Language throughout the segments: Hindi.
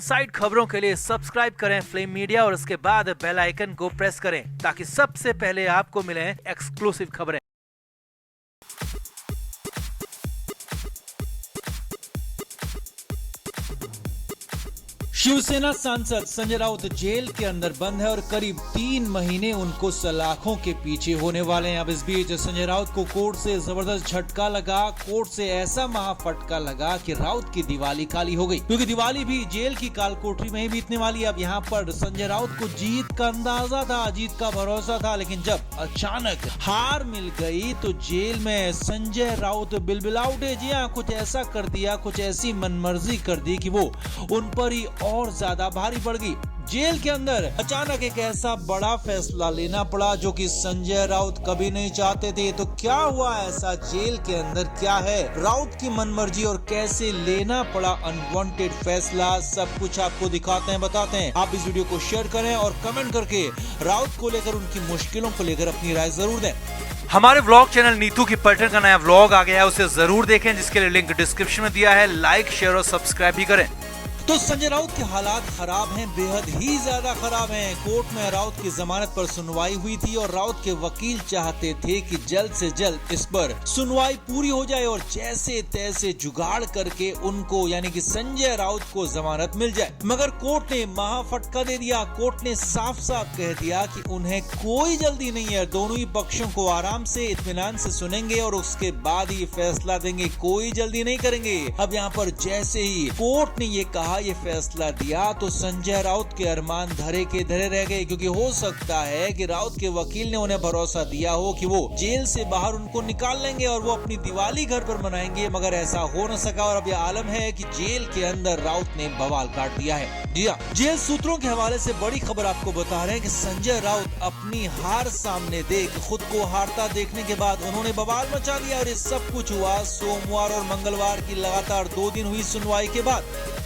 साइड खबरों के लिए सब्सक्राइब करें फ्लेम मीडिया और उसके बाद बेल आइकन को प्रेस करें ताकि सबसे पहले आपको मिले एक्सक्लूसिव खबरें। शिवसेना सांसद संजय राउत जेल के अंदर बंद है और करीब 3 महीने उनको सलाखों के पीछे होने वाले हैं। अब इस बीच संजय राउत को कोर्ट से जबरदस्त झटका लगा। कोर्ट से ऐसा महाफटका लगा कि राउत की दिवाली काली हो गई, क्योंकि दिवाली भी जेल की काल कोठरी में ही बीतने वाली है। अब यहाँ पर संजय राउत को जीत का अंदाजा था, जीत का भरोसा था, लेकिन जब अचानक हार मिल गई तो जेल में संजय राउत बिलबिला उठे। जी हाँ, कुछ ऐसा कर दिया, कुछ ऐसी मनमर्जी कर दी कि वो उन पर ही और ज्यादा भारी पड़ गई। जेल के अंदर अचानक एक ऐसा बड़ा फैसला लेना पड़ा जो कि संजय राउत कभी नहीं चाहते थे। तो क्या हुआ ऐसा जेल के अंदर, क्या है राउत की मनमर्जी और कैसे लेना पड़ा अनवांटेड फैसला, सब कुछ आपको दिखाते हैं, बताते हैं। आप इस वीडियो को शेयर करें और कमेंट करके राउत को लेकर, उनकी मुश्किलों को लेकर अपनी राय जरूर दें। हमारे व्लॉग चैनल नीतू की पलटन का नया व्लॉग आ गया है, उसे जरूर देखें, जिसके लिए लिंक डिस्क्रिप्शन में दिया है। लाइक, शेयर और सब्सक्राइब भी करें। तो संजय राउत के हालात खराब हैं, बेहद ही ज्यादा खराब हैं। कोर्ट में राउत की जमानत पर सुनवाई हुई थी और राउत के वकील चाहते थे कि जल्द से जल्द इस पर सुनवाई पूरी हो जाए और जैसे तैसे जुगाड़ करके उनको, यानी कि संजय राउत को जमानत मिल जाए। मगर कोर्ट ने महाफटका दे दिया। कोर्ट ने साफ साफ कह दिया कि उन्हें कोई जल्दी नहीं है, दोनों ही पक्षों को आराम से इत्मीनान से सुनेंगे और उसके बाद ही फैसला देंगे, कोई जल्दी नहीं करेंगे। अब यहाँ पर जैसे ही कोर्ट ने ये कहा, ये फैसला दिया, तो संजय राउत के अरमान धरे के धरे रह गए, क्योंकि हो सकता है कि राउत के वकील ने उन्हें भरोसा दिया हो कि वो जेल से बाहर उनको निकाल लेंगे और वो अपनी दिवाली घर पर मनाएंगे, मगर ऐसा हो न सका। और अब यह आलम है कि जेल के अंदर राउत ने बवाल काट दिया है। जी हाँ, जेल सूत्रों के हवाले से बड़ी खबर आपको बता रहे हैं कि संजय राउत अपनी हार सामने देख, खुद को हारता देखने के बाद उन्होंने बवाल मचा दिया। और ये सब कुछ हुआ सोमवार और मंगलवार की लगातार 2 दिन हुई सुनवाई के बाद।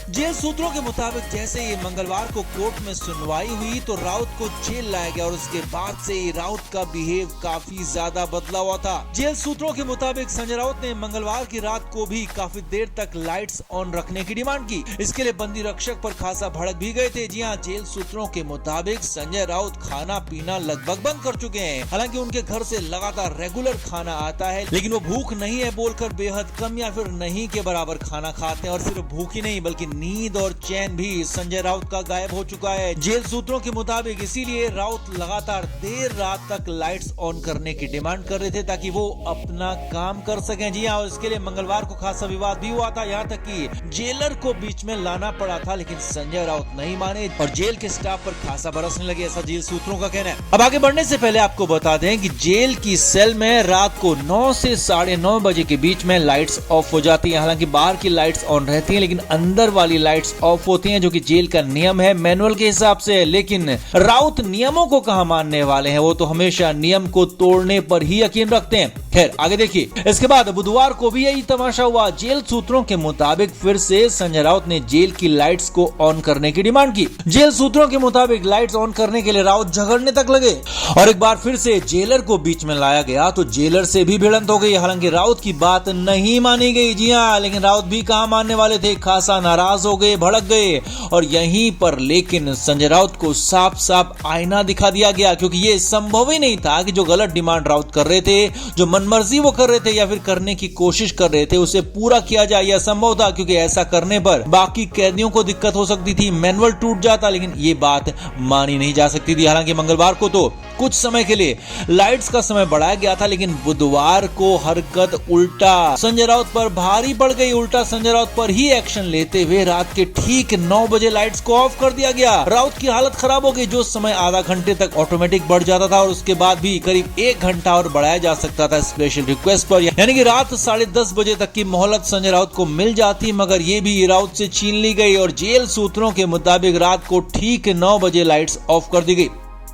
जेल सूत्रों के मुताबिक जैसे ही मंगलवार को कोर्ट में सुनवाई हुई तो राउत को जेल लाया गया और उसके बाद से ही राउत का बिहेव काफी ज्यादा बदला हुआ था। जेल सूत्रों के मुताबिक संजय राउत ने मंगलवार की रात को भी काफी देर तक लाइट्स ऑन रखने की डिमांड की। इसके लिए बंदी रक्षक पर खासा भड़क भी गए थे। जी हाँ, जेल सूत्रों के मुताबिक संजय राउत खाना पीना लगभग बंद कर चुके हैं। हालांकि उनके घर से लगातार रेगुलर खाना आता है, लेकिन वो भूख नहीं है बोलकर बेहद कम या फिर नहीं के बराबर खाना खाते हैं। और सिर्फ भूख ही नहीं बल्कि नींद और चैन भी संजय राउत का गायब हो चुका है। जेल सूत्रों के मुताबिक इसीलिए राउत लगातार देर रात तक लाइट्स ऑन करने की डिमांड कर रहे थे ताकि वो अपना काम कर सकें। जी हाँ, और इसके लिए मंगलवार को खासा विवाद भी हुआ था, यहाँ तक कि जेलर को बीच में लाना पड़ा था, लेकिन संजय राउत नहीं माने और जेल के स्टाफ पर खासा बरसने लगे, ऐसा जेल सूत्रों का कहना है। अब आगे बढ़ने से पहले आपको बता दें कि जेल की सेल में रात को 9 से 9:30 बजे के बीच में लाइट्स ऑफ हो जाती है। हालांकि बाहर की लाइट्स ऑन रहती है, लेकिन अंदर वाली लाइट्स ऑफ होती हैं, जो कि जेल का नियम है मैनुअल के हिसाब से। लेकिन राउत नियमों को कहां मानने वाले हैं, वो तो हमेशा नियम को तोड़ने पर ही यकीन रखते हैं। खैर आगे देखिए। इसके बाद बुधवार को भी यही तमाशा हुआ। जेल सूत्रों के मुताबिक फिर से संजय राउत ने जेल की लाइट्स को ऑन करने की डिमांड की। जेल सूत्रों के मुताबिक लाइट्स ऑन करने के लिए राउत झगड़ने तक लगे और एक बार फिर से जेलर को बीच में लाया गया तो जेलर से भी भिड़ंत हो गई। हालांकि राउत की बात नहीं मानी गई। जी हाँ, लेकिन राउत भी कहां मानने वाले थे, खासा नाराज हो गए, भड़क गए और यहीं पर लेकिन संजय राउत को साफ साफ आईना दिखा दिया गया, क्योंकि ये संभव ही नहीं था कि जो गलत डिमांड राउत कर रहे थे, जो मनमर्जी वो कर रहे थे या फिर करने की कोशिश कर रहे थे, उसे पूरा किया जाए। यह संभव था क्योंकि ऐसा करने पर बाकी कैदियों को दिक्कत हो सकती थी, मैनुअल टूट जाता, लेकिन ये बात मानी नहीं जा सकती थी। हालांकि मंगलवार को तो कुछ समय के लिए लाइट्स का समय बढ़ाया गया था, लेकिन बुधवार को हरकत उल्टा संजय राउत पर भारी पड़ गई। उल्टा संजय राउत पर ही एक्शन लेते हुए रात के ठीक 9 बजे लाइट्स को ऑफ कर दिया गया। राउत की हालत खराब हो गई। जो समय आधा घंटे तक ऑटोमेटिक बढ़ जाता था और उसके बाद भी करीब 1 घंटा और बढ़ाया जा सकता था स्पेशल रिक्वेस्ट पर, यानी कि रात 10:30 बजे तक की मोहलत संजय राउत को मिल जाती, मगर ये भी राउत से छीन ली गई और जेल सूत्रों के मुताबिक रात को ठीक 9 बजे लाइट्स ऑफ कर दी गई।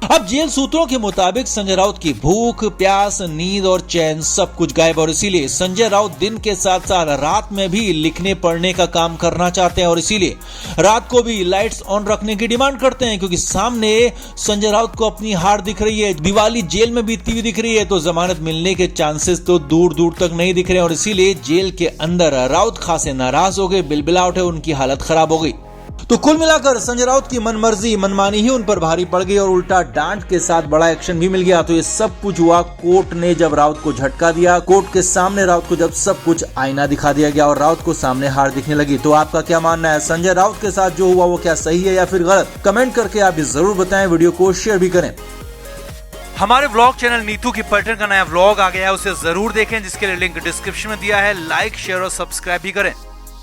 अब जेल सूत्रों के मुताबिक संजय राउत की भूख, प्यास, नींद और चैन सब कुछ गायब और इसीलिए संजय राउत दिन के साथ साथ रात में भी लिखने पढ़ने का काम करना चाहते हैं और इसीलिए रात को भी लाइट्स ऑन रखने की डिमांड करते हैं, क्योंकि सामने संजय राउत को अपनी हार दिख रही है, दिवाली जेल में बीतती हुई दिख रही है, तो जमानत मिलने के चांसेस तो दूर दूर तक नहीं दिख रहे और इसीलिए जेल के अंदर राउत खासे नाराज हो गए, बिलबिला उठे, उनकी हालत खराब हो गई। तो कुल मिलाकर संजय राउत की मनमर्जी मनमानी ही उन पर भारी पड़ गई और उल्टा डांट के साथ बड़ा एक्शन भी मिल गया। तो ये सब कुछ हुआ कोर्ट ने जब राउत को झटका दिया। कोर्ट के सामने राउत को जब सब कुछ आईना दिखा दिया गया और राउत को सामने हार दिखने लगी। तो आपका क्या मानना है, संजय राउत के साथ जो हुआ वो क्या सही है या फिर गलत? कमेंट करके आप भी जरूर बताएं, वीडियो को शेयर भी करें। हमारे व्लॉग चैनल नीतू की पैटर्न का नया व्लॉग आ गया है, उसे जरूर देखें, जिसके लिए लिंक डिस्क्रिप्शन में दिया है। लाइक, शेयर और सब्सक्राइब भी करें।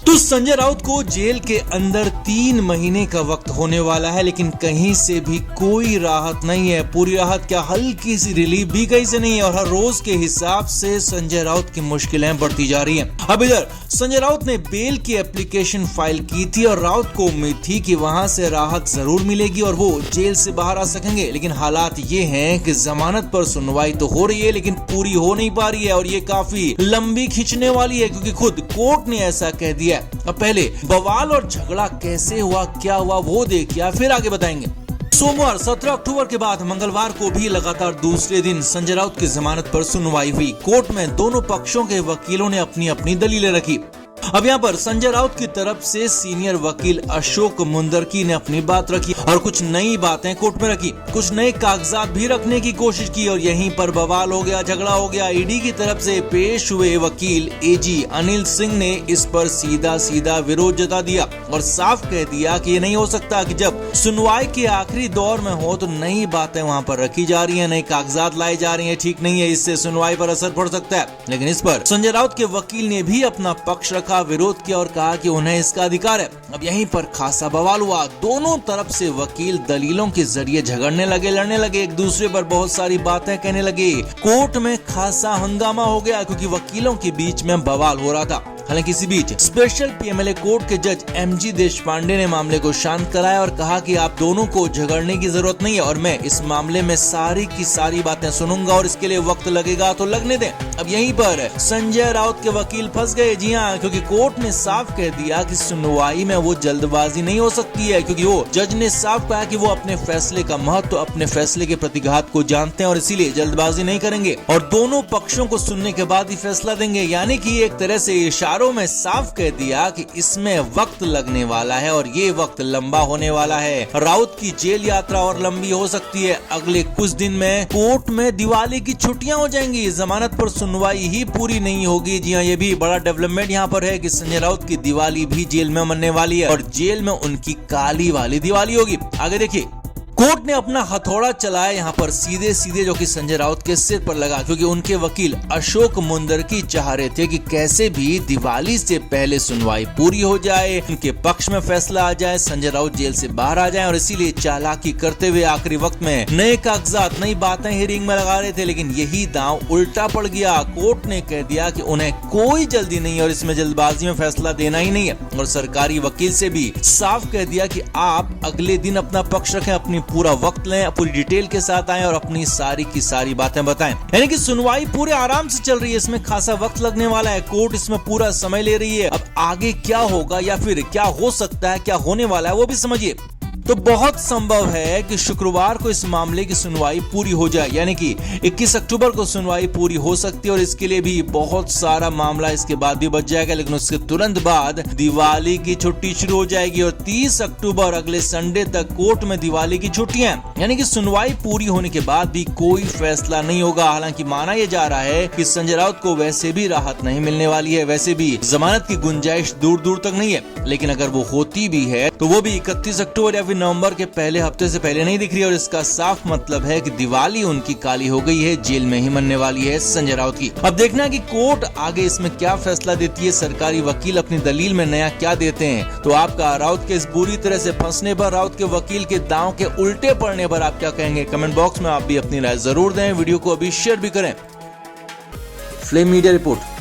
तो संजय राउत को जेल के अंदर 3 महीने का वक्त होने वाला है, लेकिन कहीं से भी कोई राहत नहीं है। पूरी राहत क्या, हल्की सी रिलीफ भी कहीं से नहीं है और हर रोज के हिसाब से संजय राउत की मुश्किलें बढ़ती जा रही हैं। अब इधर संजय राउत ने बेल की एप्लीकेशन फाइल की थी और राउत को उम्मीद थी कि वहां से राहत जरूर मिलेगी और वो जेल से बाहर आ सकेंगे। लेकिन हालात ये हैं कि जमानत पर सुनवाई तो हो रही है लेकिन पूरी हो नहीं पा रही है और ये काफी लंबी खींचने वाली है, क्योंकि खुद कोर्ट ने ऐसा कह दिया। अब पहले बवाल और झगड़ा कैसे हुआ, क्या हुआ वो देखिए, फिर आगे बताएंगे। सोमवार 17 अक्टूबर के बाद मंगलवार को भी लगातार दूसरे दिन संजय राउत की जमानत पर सुनवाई हुई। कोर्ट में दोनों पक्षों के वकीलों ने अपनी अपनी दलीलें रखी। अब यहाँ पर संजय राउत की तरफ से सीनियर वकील अशोक मुंदरकी ने अपनी बात रखी और कुछ नई बातें कोर्ट में रखी, कुछ नए कागजात भी रखने की कोशिश की और यहीं पर बवाल हो गया, झगड़ा हो गया। ईडी की तरफ से पेश हुए वकील एजी अनिल सिंह ने इस पर सीधा सीधा विरोध जता दिया और साफ कह दिया कि ये नहीं हो सकता कि जब सुनवाई के आखिरी दौर में हो तो नई बातें वहाँ पर रखी जा रही है, नए कागजात लाई जा रही है, ठीक नहीं है, इससे सुनवाई पर असर पड़ सकता है। लेकिन इस पर संजय राउत के वकील ने भी अपना पक्ष रखा, विरोध किया और कहा कि उन्हें इसका अधिकार है। अब यहीं पर खासा बवाल हुआ। दोनों तरफ से वकील दलीलों के जरिए झगड़ने लगे, लड़ने लगे, एक दूसरे पर बहुत सारी बातें कहने लगे। कोर्ट में खासा हंगामा हो गया क्योंकि वकीलों के बीच में बवाल हो रहा था। हालांकि इसी बीच स्पेशल पीएमएलए कोर्ट के जज एमजी देशपांडे ने मामले को शांत कराया और कहा कि आप दोनों को झगड़ने की जरूरत नहीं है और मैं इस मामले में सारी की सारी बातें सुनूंगा और इसके लिए वक्त लगेगा तो लगने दें। अब यहीं पर संजय राउत के वकील फंस गए। जी हाँ, क्योंकि कोर्ट ने साफ कह दिया कि सुनवाई में वो जल्दबाजी नहीं हो सकती है, क्योंकि वो जज ने साफ कहा कि वो अपने फैसले का महत्व, अपने फैसले के प्रतिघात को जानते हैं और इसीलिए जल्दबाजी नहीं करेंगे और दोनों पक्षों को सुनने के बाद ही फैसला देंगे। यानी कि एक तरह से इशारों में साफ कह दिया कि इसमें वक्त लगने वाला है और ये वक्त लंबा होने वाला है। राउत की जेल यात्रा और लंबी हो सकती है। अगले कुछ दिन में कोर्ट में दिवाली की छुट्टियां हो जाएंगी, जमानत पर सुनवाई ही पूरी नहीं होगी। जी हाँ, ये भी बड़ा डेवलपमेंट यहाँ पर है कि संजय राउत की दिवाली भी जेल में मनने वाली है और जेल में उनकी काली वाली दिवाली होगी। आगे देखिए, कोर्ट ने अपना हथौड़ा चलाया यहाँ पर सीधे सीधे, जो कि संजय राउत के सिर पर लगा, क्योंकि उनके वकील अशोक मुंदरकी चाह रहे थे कि कैसे भी दिवाली से पहले सुनवाई पूरी हो जाए, उनके पक्ष में फैसला आ जाए, संजय राउत जेल से बाहर आ जाए और इसीलिए चालाकी करते हुए आखिरी वक्त में नए कागजात, नई बातें हियरिंग में लगा रहे थे। लेकिन यही दांव उल्टा पड़ गया। कोर्ट ने कह दिया कि उन्हें कोई जल्दी नहीं और इसमें जल्दबाजी में फैसला देना ही नहीं है और सरकारी वकील से भी साफ कह दिया कि आप अगले दिन अपना पक्ष रखें, अपनी पूरा वक्त लें, पूरी डिटेल के साथ आएं और अपनी सारी की सारी बातें बताएं। यानी कि सुनवाई पूरे आराम से चल रही है, इसमें खासा वक्त लगने वाला है, कोर्ट इसमें पूरा समय ले रही है। अब आगे क्या होगा या फिर क्या हो सकता है, क्या होने वाला है, वो भी समझिए। तो बहुत संभव है कि शुक्रवार को इस मामले की सुनवाई पूरी हो जाए, यानी कि 21 अक्टूबर को सुनवाई पूरी हो सकती है और इसके लिए भी बहुत सारा मामला इसके बाद भी बच जाएगा। लेकिन उसके तुरंत बाद दिवाली की छुट्टी शुरू हो जाएगी और 30 अक्टूबर अगले संडे तक कोर्ट में दिवाली की छुट्टियां, यानी कि सुनवाई पूरी होने के बाद भी कोई फैसला नहीं होगा। हालांकि माना यह जा रहा है कि संजय राउत को वैसे भी राहत नहीं मिलने वाली है, वैसे भी जमानत की गुंजाइश दूर दूर तक नहीं है, लेकिन अगर वो होती भी है तो वो भी 31 अक्टूबर या फिर नवंबर के पहले हफ्ते से पहले नहीं दिख रही और इसका साफ मतलब है कि दिवाली उनकी काली हो गई है, जेल में ही मनने वाली है संजय राउत की। अब देखना है कि कोर्ट आगे इसमें क्या फैसला देती है, सरकारी वकील अपनी दलील में नया क्या देते हैं। तो आपका राउत के इस बुरी तरह से फंसने पर, राउत के वकील के दांव के उल्टे पड़ने पर आप क्या कहेंगे? कमेंट बॉक्स में आप भी अपनी राय जरूर दें, वीडियो को अभी शेयर भी करें। Flame media report.